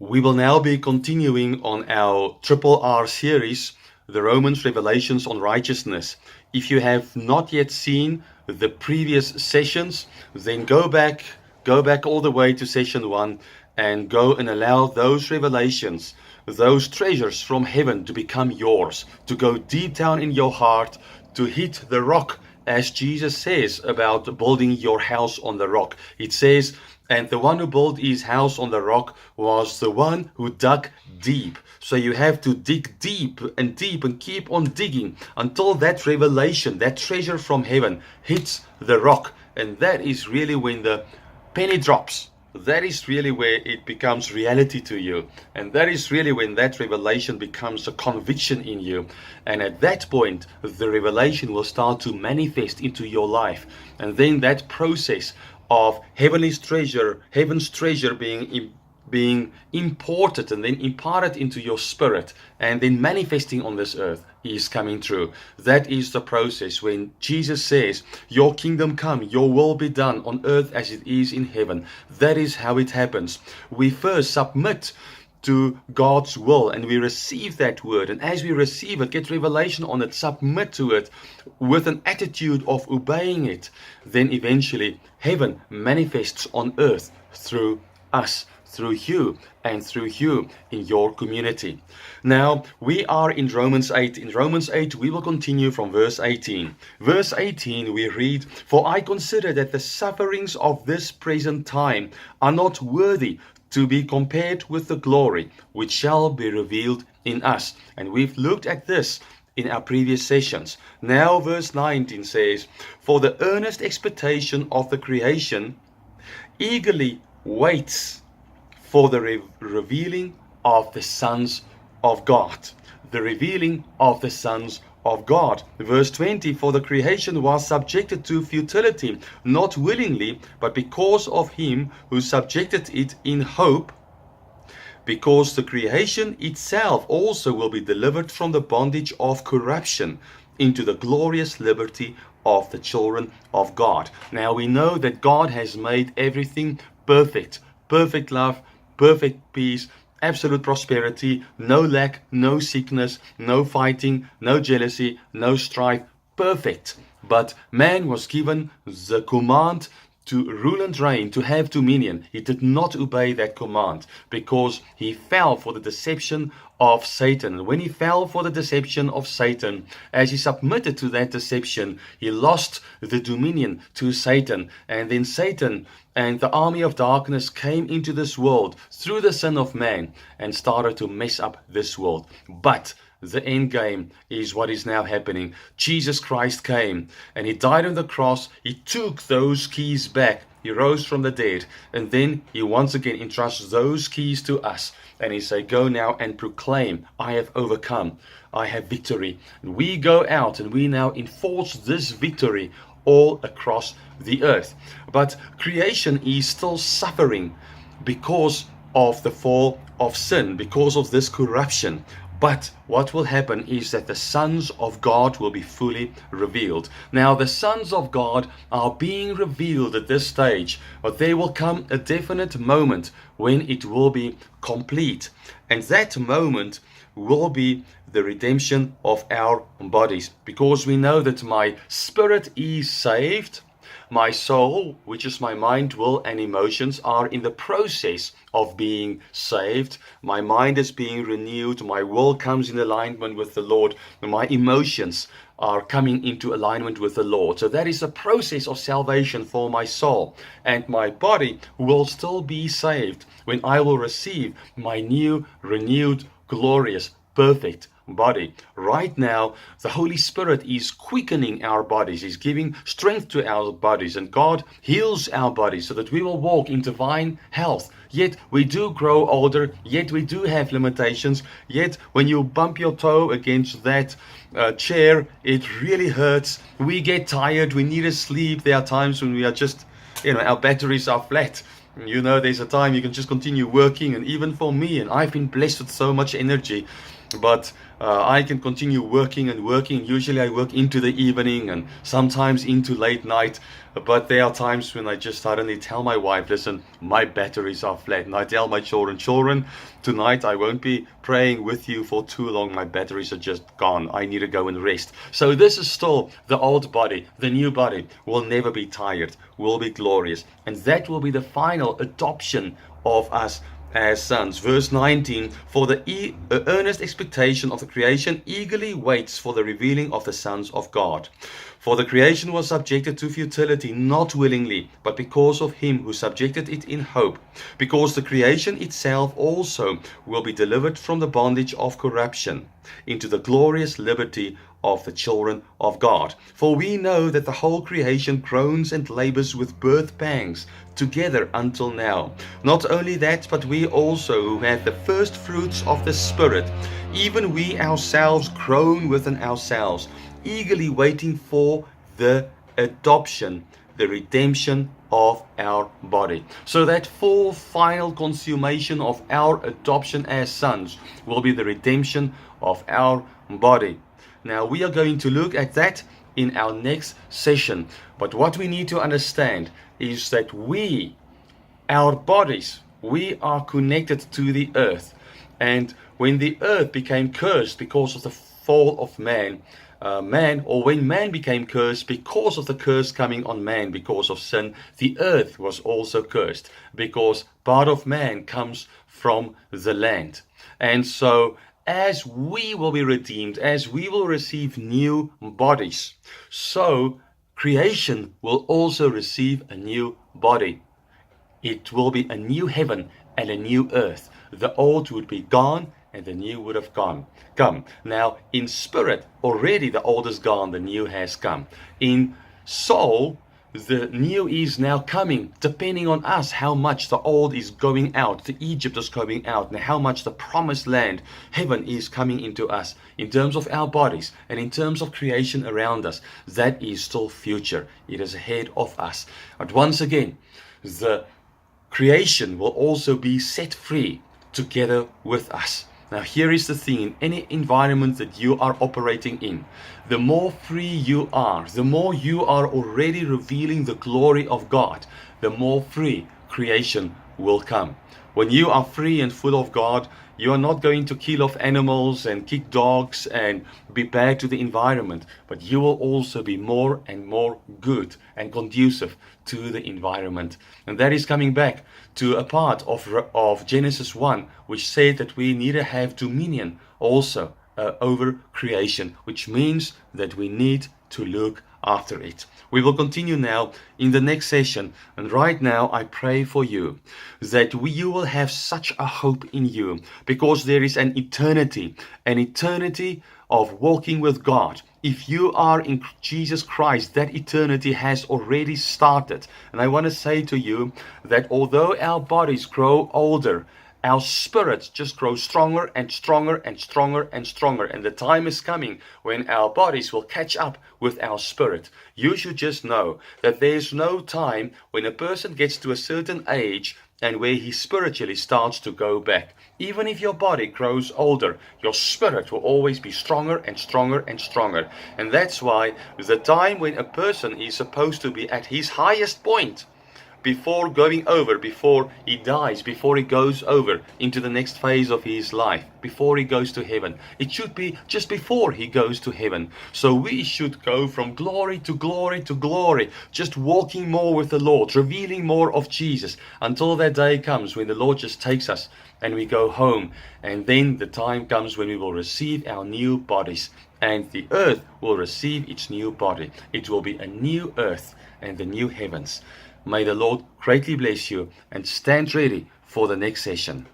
We will now be continuing on our RRR series, the Romans Revelations on Righteousness. If you have not yet seen the previous sessions, then go back all the way to session 1 and go and allow those revelations, those treasures from heaven to become yours, to go deep down in your heart, to hit the rock, as Jesus says about building your house on the rock. It says, and the one who built his house on the rock was the one who dug deep. So you have to dig deep and keep on digging until that revelation, that treasure from heaven hits the rock. And that is really when the penny drops. That is really where it becomes reality to you. And that is really when that revelation becomes a conviction in you. And at that point, the revelation will start to manifest into your life. And then that process of heaven's treasure being imported and then imparted into your spirit and then manifesting on this earth is coming true. That is the process when Jesus says, your kingdom come, your will be done on earth as it is in heaven. That is how it happens. We first submit to God's will and we receive that word, and as we receive it, get revelation on it, submit to it with an attitude of obeying it, then eventually heaven manifests on earth through us, through you and through you in your community. Now we are in Romans 8. In Romans 8 we will continue from verse 18. Verse 18 we read, for I consider that the sufferings of this present time are not worthy to be compared with the glory which shall be revealed in us. And we've looked at this in our previous sessions. Now verse 19 says, for the earnest expectation of the creation eagerly waits for the revealing of the sons of God. The revealing of the sons of God. Verse 20, for the creation was subjected to futility, not willingly, but because of him who subjected it in hope, because the creation itself also will be delivered from the bondage of corruption into the glorious liberty of the children of God. Now we know that God has made everything perfect. Perfect love, perfect peace, absolute prosperity, no lack, no sickness, no fighting, no jealousy, no strife, perfect. But man was given the command to rule and reign, to have dominion. He did not obey that command because he fell for the deception of Satan. And when he fell for the deception of Satan, as he submitted to that deception, he lost the dominion to Satan. And then Satan and the army of darkness came into this world through the sin of man and started to mess up this world. But the end game is what is now happening. Jesus Christ came and he died on the cross. He took those keys back. He rose from the dead. And then he once again entrusts those keys to us. And he said, go now and proclaim, I have overcome. I have victory. And we go out and we now enforce this victory all across the earth. But creation is still suffering because of the fall of sin, because of this corruption. But what will happen is that the sons of God will be fully revealed. Now the sons of God are being revealed at this stage, but there will come a definite moment when it will be complete. And that moment will be the redemption of our bodies, because we know that my spirit is saved. My soul, which is my mind, will, and emotions, are in the process of being saved. My mind is being renewed. My will comes in alignment with the Lord. My emotions are coming into alignment with the Lord. So that is a process of salvation for my soul. And my body will still be saved when I will receive my new, renewed, glorious, perfect body. Right now, the Holy Spirit is quickening our bodies. He's giving strength to our bodies, and God heals our bodies so that we will walk in divine health. Yet we do grow older, yet we do have limitations, yet when you bump your toe against that chair, it really hurts. We get tired, we need to sleep. There are times when we are just, our batteries are flat. There's a time you can just continue working, and even for me, and I've been blessed with so much energy, but I can continue working and working. Usually I work into the evening and sometimes into late night. But there are times when I just suddenly tell my wife, listen, my batteries are flat. And I tell my children, tonight I won't be praying with you for too long. My batteries are just gone. I need to go and rest. So this is still the old body. The new body will never be tired, will be glorious. And that will be the final adoption of us as sons. Verse 19, for the earnest expectation of the creation eagerly waits for the revealing of the sons of God. For the creation was subjected to futility, not willingly, but because of him who subjected it in hope. Because the creation itself also will be delivered from the bondage of corruption into the glorious liberty of the children of God. For we know that the whole creation groans and labors with birth pangs together until now. Not only that, but we also who have the first fruits of the Spirit, even we ourselves groan within ourselves, eagerly waiting for the adoption, the redemption of our body. So that full final consummation of our adoption as sons will be the redemption of our body. Now we are going to look at that in our next session. But what we need to understand is that our bodies, we are connected to the earth. And when the earth became cursed because of the fall of man, when man became cursed because of the curse coming on man because of sin, the earth was also cursed because part of man comes from the land. And so as we will be redeemed, as we will receive new bodies, so creation will also receive a new body. It will be a new heaven and a new earth. The old would be gone and the new would have come. Now, in spirit, already the old is gone, the new has come. In soul, the new is now coming, depending on us how much the old is going out, the Egypt is going out, and how much the promised land, heaven, is coming into us. In terms of our bodies and in terms of creation around us, that is still future. It is ahead of us. But once again, the creation will also be set free together with us. Now here is the thing, in any environment that you are operating in, the more free you are, the more you are already revealing the glory of God, the more free creation will come. When you are free and full of God, you are not going to kill off animals and kick dogs and be bad to the environment, but you will also be more and more good and conducive to the environment. And that is coming back to a part of Genesis 1, which said that we need to have dominion also over creation, which means that we need to look after it. We will continue now in the next session, and right now I pray for you that you will have such a hope in you, because there is an eternity of walking with God. If you are in Jesus Christ, that eternity has already started. And I want to say to you that although our bodies grow older, our spirits just grow stronger and stronger and stronger and stronger. And the time is coming when our bodies will catch up with our spirit. You should just know that there's no time when a person gets to a certain age and where he spiritually starts to go back. Even if your body grows older, your spirit will always be stronger and stronger and stronger. And that's why the time when a person is supposed to be at his highest point, before he dies, before he goes over into the next phase of his life, before he goes to heaven. It should be just before he goes to heaven. So we should go from glory to glory to glory, just walking more with the Lord, revealing more of Jesus, until that day comes when the Lord just takes us and we go home. And then the time comes when we will receive our new bodies, and the earth will receive its new body. It will be a new earth and the new heavens. May the Lord greatly bless you, and stand ready for the next session.